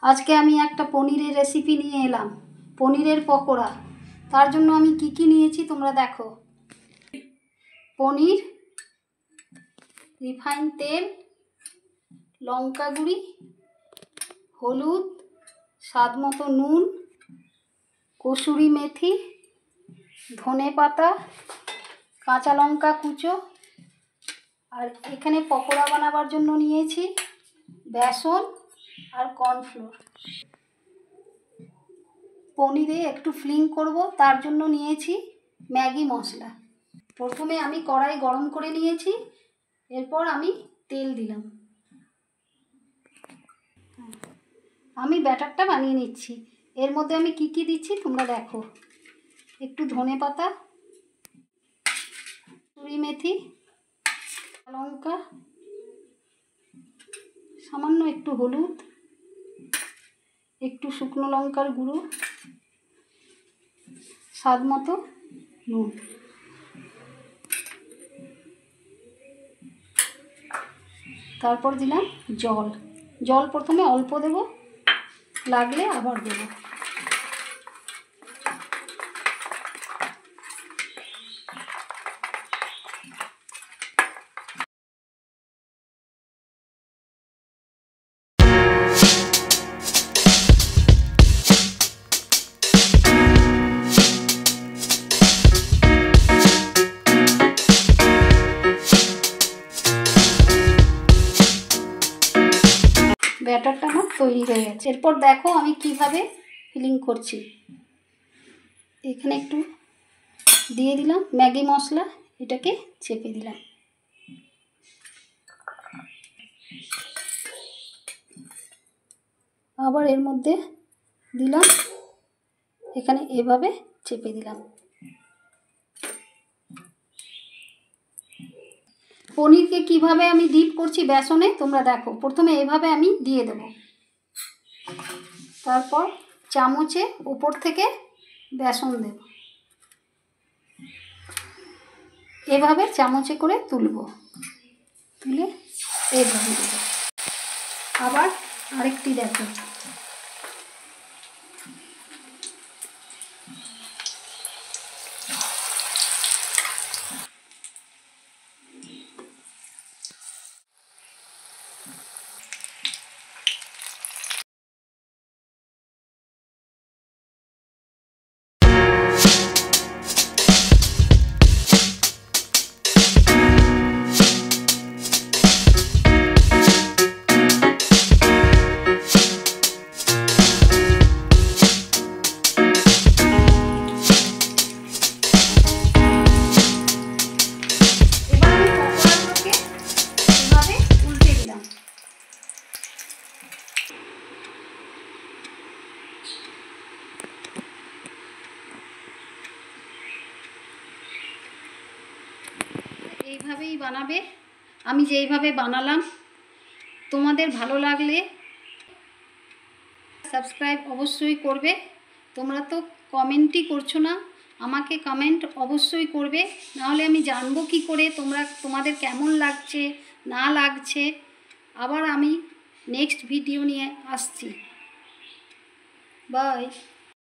আজকে আমি একটা পনিরের রেসিপি নিয়ে এলাম, পনিরের পকোড়া। তার জন্য আমি কি কি নিয়েছি তোমরা দেখো। পনির, রিফাইন তেল, লঙ্কা গুঁড়ি, হলুদ, স্বাদ মতো নুন, কসুরি মেথি, ধনে পাতা, কাঁচা লঙ্কা কুচো। আর এখানে পকোড়া বানাবার জন্য নিয়েছি বেসন আর কর্নফ্লোর। পনিরে একটু ফিলিং করব, তার জন্য নিয়েছি ম্যাগি মশলা। প্রথমে আমি কড়াই গরম করে নিয়েছি, এরপর আমি তেল দিলাম। আমি ব্যাটারটা বানিয়ে নিচ্ছি। এর মধ্যে আমি কি কি দিচ্ছি তোমরা দেখো। একটু ধনে পাতা, কসুরি মেথি, লঙ্কা, সামান্য একটু হলুদ, একটু শুকনো লঙ্কার গুঁড়ো, স্বাদ মতো নুন। তারপর দিলাম জল। জল প্রথমে অল্প দেব, লাগলে আবার দেব। ব্যাটারটা আমার তৈরি হয়ে গেছে। এরপর দেখো আমি কিভাবে ফিলিং করছি। এখানে একটু দিয়ে দিলাম ম্যাগি মশলা, এটাকে চেপে দিলাম। আবার এর মধ্যে দিলাম, এখানে এভাবে চেপে দিলাম। পনিরকে কিভাবে আমি ডিপ করছি বেসনে তোমরা দেখো। প্রথমে এভাবে আমি দিয়ে দেব, তারপর চামচে উপর থেকে বেসন দেব, এভাবে চামচে করে তুলব, তুলে এইভাবে দেব। আবার আরেকটি দেখো। এইভাবেই বানাবে, আমি যেইভাবে বানালাম। তোমাদের ভালো লাগলে সাবস্ক্রাইব অবশ্যই করবে। তোমরা তো কমেন্টই করছো না, আমাকে কমেন্ট অবশ্যই করবে, নাহলে আমি জানবো কি করে তোমাদের কেমন লাগছে না লাগছে। আবার আমি নেক্সট ভিডিও নিয়ে আসছি। বাই।